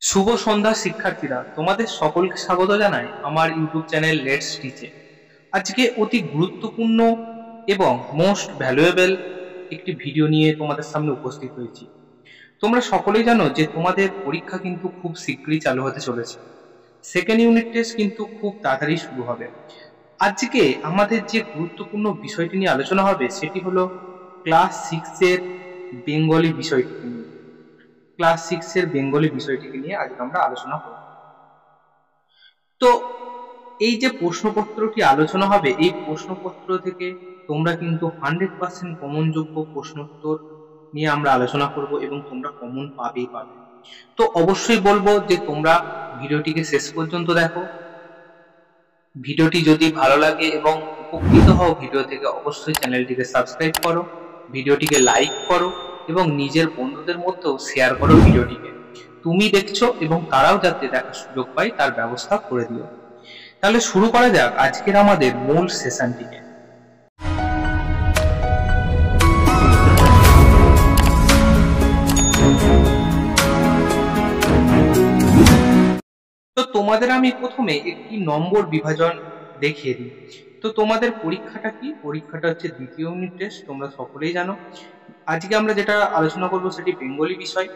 শুভ সন্ধ্যা শিক্ষার্থীরা, তোমাদের সকলকে স্বাগত জানাই আমার ইউটিউব চ্যানেল লেটস টিচে। আজকে অতি গুরুত্বপূর্ণ এবং মোস্ট ভ্যালুয়েবল একটি ভিডিও নিয়ে তোমাদের সামনে উপস্থিত হয়েছি। তোমরা সকলেই জানো যে তোমাদের পরীক্ষা কিন্তু খুব শীঘ্রই চালু হতে চলেছে। সেকেন্ড ইউনিট টেস্ট কিন্তু খুব তাড়াতাড়ি শুরু হবে। আজকে আমাদের যে গুরুত্বপূর্ণ বিষয়টি নিয়ে আলোচনা হবে সেটি হলো ক্লাস সিক্সের বেঙ্গলি বিষয়টিকে নিয়ে। ক্লাস সিক্সের বেঙ্গলি বিষয়টিকে নিয়ে আজকে আমরা আলোচনা করব। তো এই যে প্রশ্নপত্রটি আলোচনা হবে, এই প্রশ্নপত্র থেকে তোমরা কিন্তু 100% কমন যোগ্য প্রশ্নোত্তর নিয়ে আমরা আলোচনা করব এবং তোমরা কমন পাবেই পাবে। তো অবশ্যই বলবো যে তোমরা ভিডিওটিকে শেষ পর্যন্ত দেখো। ভিডিওটি যদি ভালো লাগে এবং উপকৃত হও ভিডিও থেকে, অবশ্যই চ্যানেলটিকে সাবস্ক্রাইব করো, ভিডিওটিকে লাইক করো এবং নিজের বন্ধুদের মধ্যেও শেয়ার করো ভিডিওটিকে। তুমি দেখছো এবং তারাও যাতে দেখার সুযোগ পায় তার ব্যবস্থা করে দিও। তাহলে শুরু করা যাক আজকের আমাদের মূল সেশনটিকে। তো তোমাদের আমি প্রথমে একটি নম্বর বিভাজন দেখিয়ে দিই। তো তোমাদের পরীক্ষাটা কি? পরীক্ষাটা হচ্ছে দ্বিতীয় ইউনিট টেস্ট, তোমরা সকলেই জানো। আজকে আমরা যেটা আলোচনা করব সেটি বেঙ্গলি বিষয়।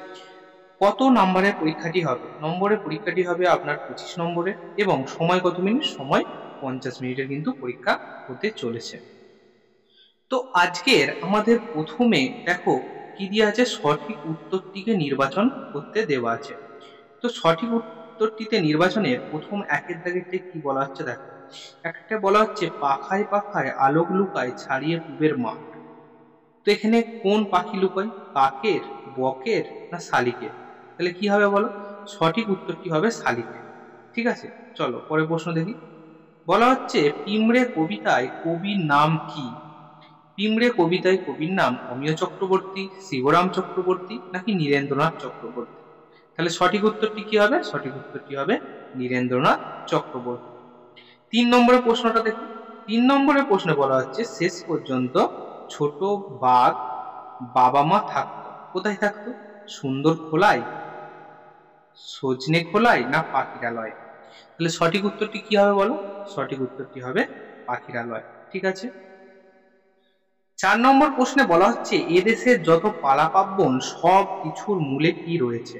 কত নম্বরের পরীক্ষাটি হবে? নম্বরের পরীক্ষাটি হবে আপনার 25 নম্বরের এবং সময় কত মিনিট? সময় 50 মিনিটের কিন্তু পরীক্ষা হতে চলেছে। তো আজকের আমাদের প্রথমে দেখো কি দিয়ে আছে, সঠিক উত্তরটিকে নির্বাচন করতে দেওয়া আছে। তো সঠিক উত্তরটিতে নির্বাচনের প্রথম একের দাগেরটা কি বলা হচ্ছে দেখো। একটা বলা হচ্ছে পাখায় পাখায় আলোক লুকায় ছাড়িয়ে পুবের মাঠ। তো এখানে কোন পাখি লুকায়? কাকের, বকের না শালিকের? তাহলে কি হবে বলো? সঠিক উত্তরটি হবে শালিকের। ঠিক আছে, চলো পরের প্রশ্ন দেখি। বলা হচ্ছে পিমড়ে কবিতায় কবির নাম কি? পিমড়ে কবিতায় কবির নাম অমিয় চক্রবর্তী, শিবরাম চক্রবর্তী নাকি নীরেন্দ্রনাথ চক্রবর্তী? তাহলে সঠিক উত্তরটি কি হবে? সঠিক উত্তরটি হবে নীরেন্দ্রনাথ চক্রবর্তী। 3 নম্বরের প্রশ্নটা দেখি। 3 নম্বরের প্রশ্নে বলা হচ্ছে শেষ পর্যন্ত ছোট বাঘ বাবা মা থাকতো কোথায় থাকতো? সুন্দর খোলায়, সজনে খোলায় না পাখিরালয়? তাহলে সঠিক উত্তরটি কি হবে বলো? সঠিক উত্তরটি হবে পাখিরালয়। ঠিক আছে। 4 নম্বর প্রশ্নে বলা হচ্ছে এদেশের যত পালাপার্বণ সব কিছুর মূলে কি রয়েছে?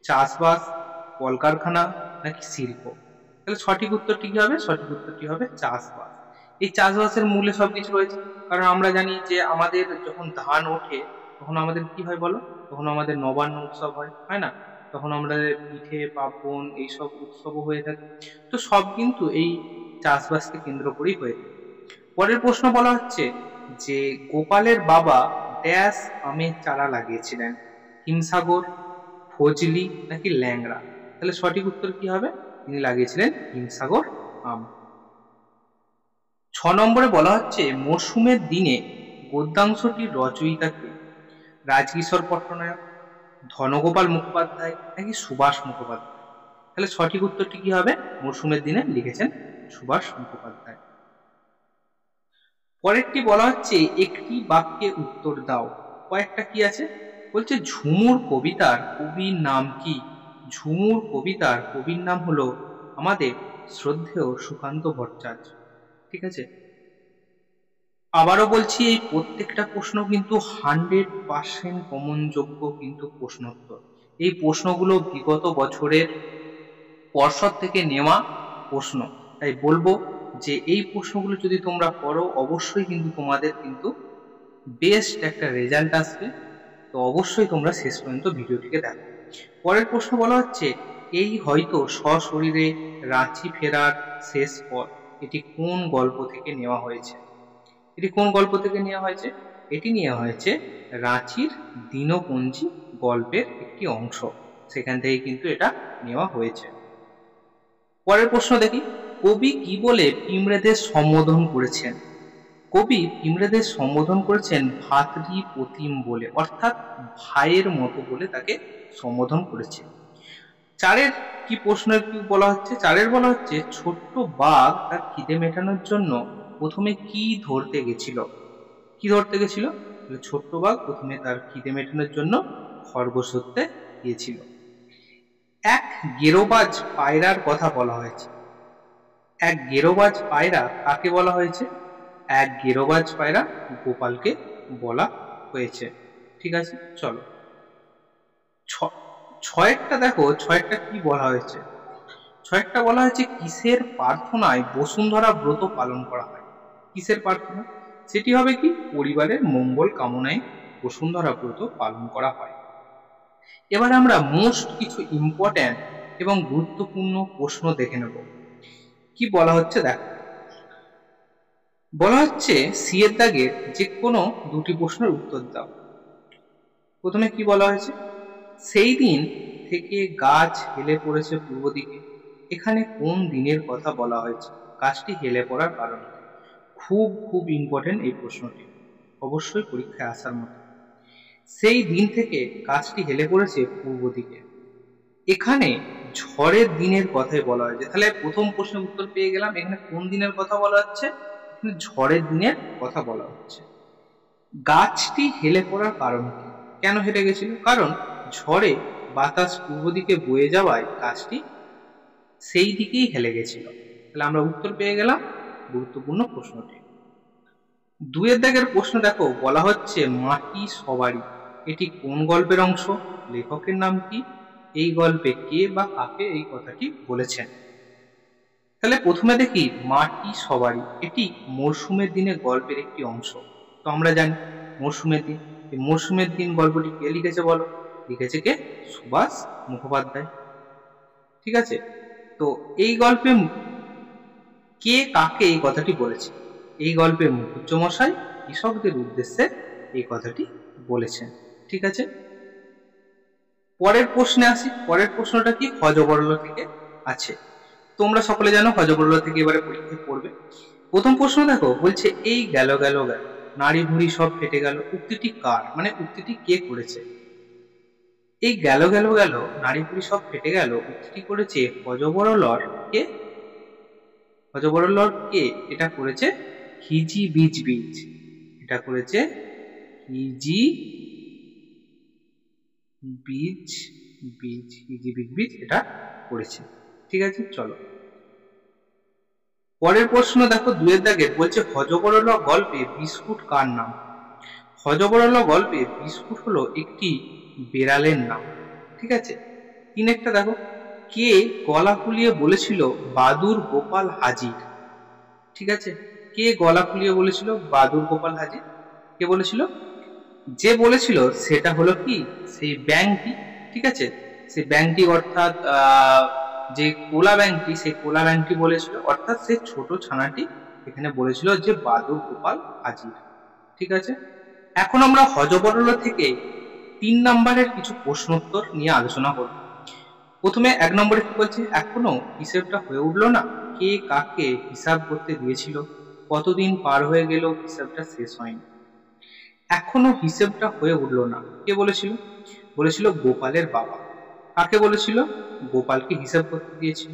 চাষবাস, কলকারখানা নাকি শিল্প? তাহলে সঠিক উত্তরটি কি হবে? সঠিক উত্তরটি হবে চাষবাস। এই চাষবাসের মূলে সবকিছু রয়েছে। কারণ আমরা জানি যে আমাদের যখন ধান ওঠে তখন আমাদের কি হয় বলো? তখন আমাদের নবান্ন উৎসব হয়, হয় না? তখন আমাদের পিঠে পার্বণ এইসব উৎসবও হয়ে থাকে। তো সব কিন্তু এই চাষবাসকে কেন্দ্র করেই হয়ে থাকে। পরের প্রশ্ন বলা হচ্ছে যে গোপালের বাবা ড্যাশ আমের চারা লাগিয়েছিলেন? হিমসাগর, ফজলি নাকি ল্যাংড়া? তাহলে সঠিক উত্তর কি হবে? তিনি লাগিয়েছিলেন হিমসাগর আম। 6 নম্বরে বলা হচ্ছে মরশুমের দিনে গদ্যাংশটির রচয়িতা কে? রাজকিশোর পট্টনায়ক, ধনগোপাল মুখোপাধ্যায় নাকি সুভাষ মুখোপাধ্যায়? তাহলে সঠিক উত্তরটি কি হবে? মরশুমের দিনে লিখেছেন সুভাষ মুখোপাধ্যায়। পরেরটি বলা হচ্ছে একটি বাক্যে উত্তর দাও। কয়েকটা কি আছে বলছে, ঝুমুর কবিতার কবির নাম কি? ঝুমুর কবিতার কবির নাম হলো আমাদের শ্রদ্ধেয় সুকান্ত ভট্টাচার্য। ঠিক আছে। আবারও বলছি এই প্রত্যেকটা প্রশ্ন কিন্তু 100% কমন যোগ্য কিন্তু প্রশ্নোত্তর। এই প্রশ্নগুলো বিগত বছরের পর্ষদ থেকে নেওয়া প্রশ্ন। তাই বলবো যে এই প্রশ্নগুলো যদি তোমরা করো অবশ্যই কিন্তু তোমাদের কিন্তু বেস্ট একটা রেজাল্ট আসবে। তো অবশ্যই তোমরা শেষ পর্যন্ত ভিডিওটিকে দেখো। পরের প্রশ্ন বলা হচ্ছে এই হয়তো সশরীরে রাঁচি ফেরার শেষ পথ, এটি কোন গল্প থেকে নেওয়া হয়েছে? এটি কোন গল্প থেকে নেওয়া হয়েছে? এটি নেওয়া হয়েছে রাঁচির দিনপঞ্জি গল্পের একটি অংশ, সেখান থেকে কিন্তু এটা নেওয়া হয়েছে। পরের প্রশ্ন দেখি, কবি কি বলে পিমড়েদের সম্বোধন করেছেন? কবি পিমড়েদের সম্বোধন করেছেন ভাতৃ প্রতিম বলে, অর্থাৎ ভাইয়ের মতো বলে তাকে সম্বোধন করেছে। 4-এর কি প্রশ্নের কি বলা হচ্ছে? 4-এর বলা হচ্ছে ছোট্ট বাঘ তার খিদে মেটানোর জন্য প্রথমে কি ধরতে গেছিল? কি ধরতে গেছিল? ছোট্ট বাঘ প্রথমে তার খিদে মেটানোর জন্য খরগোশ ধরতে গিয়েছিল। এক গেরোবাজ পায়রার কথা বলা হয়েছে। এক গেরোবাজ পায়রা কাকে বলা হয়েছে? এক গেরোবাজ পায়রা গোপালকে বলা হয়েছে। ঠিক আছে, চলো ছয়েরটা দেখো, ছয়েরটা কি বলা হয়েছে? ছয়েরটা বলা হয়েছে কিসের প্রার্থনায় বসুন্ধরা ব্রত পালন করা হয়? কিসের প্রার্থনা? সেটি হবে কি পরিবারের মঙ্গল কামনায় বসুন্ধরা ব্রত পালন করা হয়। এবার আমরা মোস্ট কিছু ইম্পর্ট্যান্ট এবং গুরুত্বপূর্ণ প্রশ্ন দেখে নেব। কি বলা হচ্ছে দেখো, বলা হচ্ছে সি এর দাগের যে কোনো দুটি প্রশ্নের উত্তর দাও। প্রথমে কি বলা হয়েছে? সেই দিন থেকে গাছ হেলে পড়েছে পূর্ব দিকে, এখানে কোন দিনের কথা বলা হয়েছে? গাছটি হেলে পড়ার কারণ। খুব খুব ইম্পর্টেন্ট এই প্রশ্নটি, অবশ্যই পরীক্ষায় আসার মতো। সেই দিন থেকে গাছটি হেলে পড়েছে পূর্ব দিকে, এখানে ঝড়ের দিনের কথাই বলা হয়েছে। তাহলে প্রথম প্রশ্নের উত্তর পেয়ে গেলাম, এখানে কোন দিনের কথা বলা হচ্ছে? এখানে ঝড়ের দিনের কথা বলা হচ্ছে। গাছটি হেলে পড়ার কারণ কি? কেন হেলে গেছিল? কারণ ঝড়ে বাতাস পূর্ব দিকে বয়ে যাওয়ায় গাছটি সেই দিকেই হেলে গেছিল। তাহলে আমরা উত্তর পেয়ে গেলাম গুরুত্বপূর্ণ প্রশ্নটি। দুয়ের দাগের প্রশ্ন দেখো, বলা হচ্ছে মাটি সবারই, এটি কোন গল্পের অংশ? লেখকের নাম কি? এই গল্পে কে বা কাকে এই কথাটি বলেছেন? তাহলে প্রথমে দেখি মাটি সবারই, এটি মরশুমের দিনে গল্পের একটি অংশ। তো আমরা জানি মরশুমের দিন, এই মরশুমের দিন গল্পটি কে লিখেছে বলো? লিখেছে কে? সুভাষ মুখোপাধ্যায়। ঠিক আছে, তো এই গল্পে কে কাকে এই কথাটি বলেছে? এই গল্পে মুখুজ্জমশাই কৃষকদের উদ্দেশ্যে এই কথাটি বলেছেন। ঠিক আছে, পরের প্রশ্নে আসি। পরের প্রশ্নটা কি হযবরল থেকে আছে। তোমরা সকলে জানো হযবরল থেকে এবারে পরীক্ষায় পড়বে। প্রথম প্রশ্ন দেখো, বলছে এই গেল গেল গেল, নাড়ি ভুড়ি সব ফেটে গেল, উক্তিটি কার? মানে উক্তিটি কে করেছে? এই গেল গেল গেল, নাড়ি ভুড়ি সব ফেটে গেল উক্তিটি করেছে হযবরলর কে? হযবরলর কে? এটা করেছে হিজি বীজ বীজ। এটা করেছে হিজি বীজ বীজ, হিজি বীজ বীজ এটা করেছে। ঠিক আছে, চলো পরের প্রশ্ন দেখো, দুয়ের দাগে বলছে হযবরল গল্পে বিস্কুট কার নাম? হযবরল গল্পে বিস্কুট হলো একটি বেড়ালের নাম। ঠিক আছে, তিনেরটা দেখো, কে গলা ফুলিয়ে বলেছিল বাদুর গোপাল হাজির? ঠিক আছে, কে গলা ফুলিয়ে বলেছিল বাদুর গোপাল হাজির? কে বলেছিল? যে বলেছিল সেটা হলো কি সেই ব্যাংকটি। ঠিক আছে, সেই ব্যাংকটি অর্থাৎ যে কোলা ব্যাংকটি, সেই কোলা ব্যাংকটি বলেছিল, অর্থাৎ সেই ছোট ছানাটি এখানে বলেছিল যে বাদুর গোপাল হাজির। ঠিক আছে, এখন আমরা হযবরল থেকে 3 নম্বরের কিছু প্রশ্নোত্তর নিয়ে আলোচনা করব। প্রথমে 1 নম্বরে কি বলছে? এখনো হিসেবটা হয়ে উঠলো না, কে কাকে হিসাব করতে দিয়েছিল? কতদিন পার হয়ে গেল হিসাবটা শেষ হয়নি? এখনো হিসেবটা হয়ে উঠলো না, কে বলেছিল? বলেছিল গোপালের বাবা। কাকে বলেছিল? গোপালকে হিসাব করতে দিয়েছিল।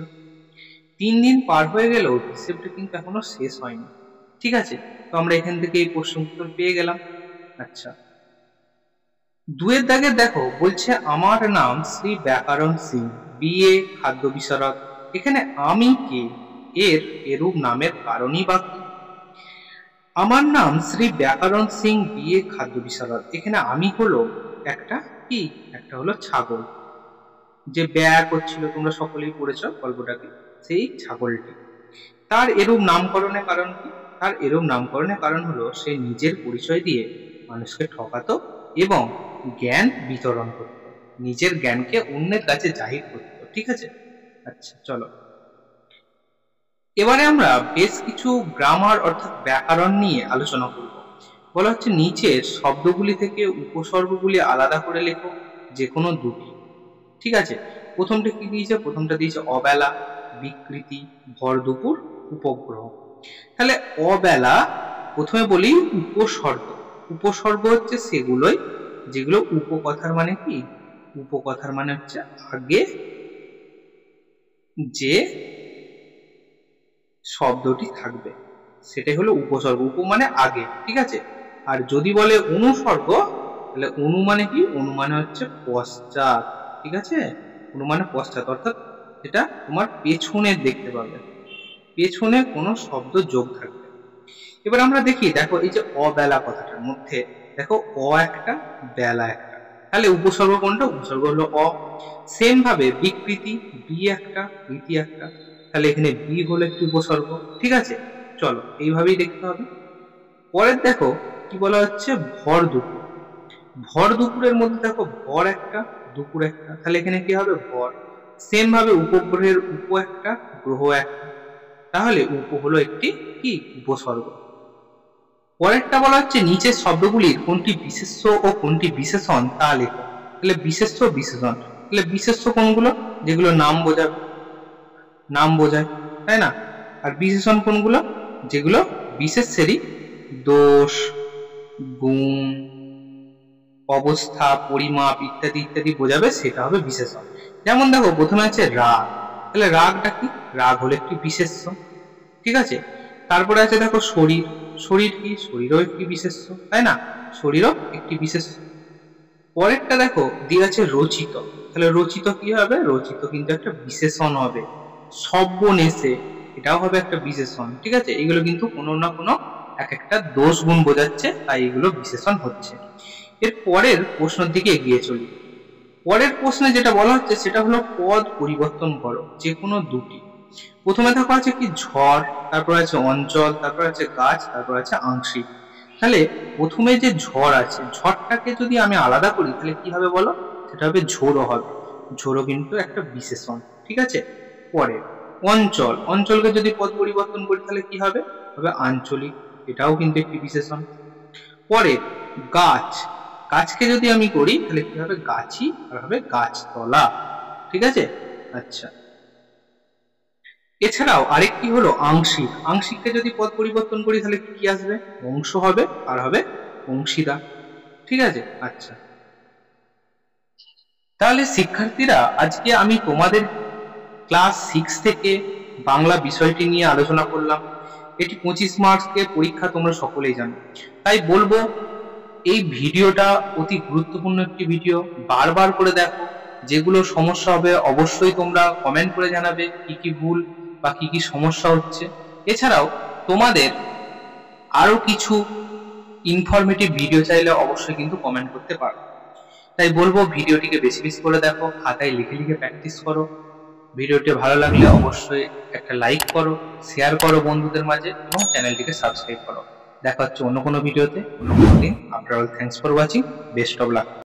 3 দিন পার হয়ে গেল, হিসেবটা কিন্তু এখনো শেষ হয়নি। ঠিক আছে, তো আমরা এখান থেকে এই প্রশ্ন উত্তর পেয়ে গেলাম। আচ্ছা, দুয়ের দাগে দেখো, বলছে আমার নাম শ্রী ব্যাকরণ সিং, বিএ খাদ্য বিশারদ, এখানে আমি কে? এর এরূপ নামের কারণই বা কি? আমার নাম শ্রী ব্যাকরণ সিং, বিএ খাদ্য বিশারদ, এখানে আমি হলো একটা কি? একটা হলো ছাগল, যে ব্যয় করছিল, তোমরা সকলেই পড়েছো গল্পটাকে, সেই ছাগলটি। তার এরূপ নামকরণের কারণ কি? তার এরূপ নামকরণের কারণ হলো সে নিজের পরিচয় দিয়ে মানুষকে ঠকাতো এবং জ্ঞান বিতরণ করত, নিজের জ্ঞানকে অন্যের কাছে জাহির করত। ঠিক আছে, আচ্ছা চলো এবারে আমরা বেশ কিছু গ্রামার অর্থাৎ ব্যাকরণ নিয়ে আলোচনা করব। বলা হচ্ছে নিচের শব্দগুলি থেকে উপসর্গগুলি আলাদা করে লেখো, যে কোনো দুটি। ঠিক আছে, প্রথমটা কি দিয়েছে? প্রথমটা দিয়েছে অবেলা, বিকৃতি, ভর দুপুর, উপগ্রহ। তাহলে অবেলা, প্রথমে বলি উপসর্গ। উপসর্গ হচ্ছে সেগুলোই যেগুলো উপকথার মানে কি? উপকথার মানে হচ্ছে আগে যে শব্দটি থাকবে সেটাই হলো উপসর্গ। উপ মানে আগে। ঠিক আছে, আর যদি বলে অনুসর্গ, তাহলে অনু মানে কি? অনু মানে হচ্ছে পশ্চাৎ। ঠিক আছে, মানে পশ্চাৎ, অর্থাৎ যেটা তোমার পেছনে দেখতে পাবে, পেছনে কোনো শব্দ যোগ থাকবে। এবার আমরা দেখি, দেখো এই যে অবেলা কথাটার মধ্যে দেখো অ একটা, বেলা একটা, তাহলে উপসর্গ কোনটা? উপসর্গ হলো অ। সেম ভাবে বিকৃতি, বি একটা, রীতি একটা, তাহলে এখানে বি হলো একটি উপসর্গ। ঠিক আছে, চলো এইভাবেই দেখতে হবে। পরের দেখো কি বলা হচ্ছে, ভর দুপুর। ভর দুপুরের মধ্যে দেখো ভর একটা, দুপুর একটা, তাহলে এখানে কি হবে? ভর। সেম ভাবে উপগ্রহের উপ একটা, গ্রহ একটা, তাহলে উপ হলো একটি কি? উপসর্গ। পরেরটা বলা হচ্ছে নিচের শব্দগুলির কোনটি বিশেষ্য ও কোনটি বিশেষণ তা লেখো। তাহলে বিশেষ্য, বিশেষণ, তাহলে বিশেষ্য কোনগুলো? যেগুলো নাম বোঝাবে, নাম বোঝায়, তাই না? আর বিশেষণ কোনগুলো? যেগুলো বিশেষ্যেরই দোষ, গুণ, অবস্থা, পরিমাপ ইত্যাদি ইত্যাদি বোঝাবে, সেটা হবে বিশেষণ। যেমন দেখো প্রথমে আছে রাগ, তাহলে রাগটা কি? রাগ হলো একটি বিশেষ্য। ঠিক আছে, তারপরে আছে দেখো শরীর, শরীর কি? শরীরও একটি বিশেষ্য, তাই না? শরীরও একটি বিশেষ্য। পরেরটা দেখো দিয়ে আছে রচিত, তাহলে রচিত কি হবে? রচিত কিন্তু একটা বিশেষণ হবে। সব্যনেশে, এটাও হবে একটা বিশেষণ। ঠিক আছে, এগুলো কিন্তু কোনো না কোনো এক একটা দোষ গুণ বোঝাচ্ছে, তাই এগুলো বিশেষণ হচ্ছে। এর পরের প্রশ্নের দিকে এগিয়ে চলি। পরের প্রশ্নে যেটা বলা হচ্ছে সেটা হলো পদ পরিবর্তন করো, যে কোনো দুটি। প্রথমে দেখো আছে কি ঝড়, তারপর আছে অঞ্চল, তারপর আছে গাছ, তারপর আছে আংশিক। তাহলে প্রথমে যে ঝড় আছে, ঝড়টাকে যদি আমি আলাদা করি তাহলে কি হবে বলো? সেটা হবে ঝোড়ো হবে। ঝোড়ো কিন্তু একটা বিশেষণ। ঠিক আছে, পরে অঞ্চল, অঞ্চলকে যদি পদ পরিবর্তন করি তাহলে কি হবে? হবে আঞ্চলিক, এটাও কিন্তু একটি বিশেষণ। পরে গাছ, গাছকে যদি আমি করি তাহলে কি হবে? গাছি, আর হবে গাছতলা। ঠিক আছে, আচ্ছা। এছাড়াও আরেকটি হলো আংশিক, আংশিককে যদি পদ পরিবর্তন করি তাহলে কি আসবে? অংশ হবে, আর হবে অংশীদার। ঠিক আছে, আচ্ছা। তাহলে শিক্ষার্থীরা, আজকে আমি তোমাদের ক্লাস 6 থেকে বাংলা বিষয়টি নিয়ে আলোচনা করলাম। এটি 25 মার্কসের পরীক্ষা, তোমরা সকলেই জানো। তাই বলবো এই ভিডিওটা অতি গুরুত্বপূর্ণ একটি ভিডিও, বারবার করে দেখো। যেগুলো সমস্যা হবে অবশ্যই তোমরা কমেন্ট করে জানাবে কি কি ভুল বা কি কি সমস্যা হচ্ছে। এছাড়াও তোমাদের আরো কিছু ইনফরমেটিভ ভিডিও চাইলে অবশ্যই কিন্তু কমেন্ট করতে পারো। তাই বলবো ভিডিওটিকে বেশি বেশি করে দেখো, খাতায় লিখে লিখে প্র্যাকটিস করো। ভিডিওটি ভালো লাগলে অবশ্যই একটা লাইক করো, শেয়ার করো বন্ধুদের মাঝে, এবং চ্যানেলটিকে সাবস্ক্রাইব করো। দেখা হচ্ছে অন্য কোনো ভিডিওতে, অন্য কোনো দিন। After all, thanks for watching, best of luck.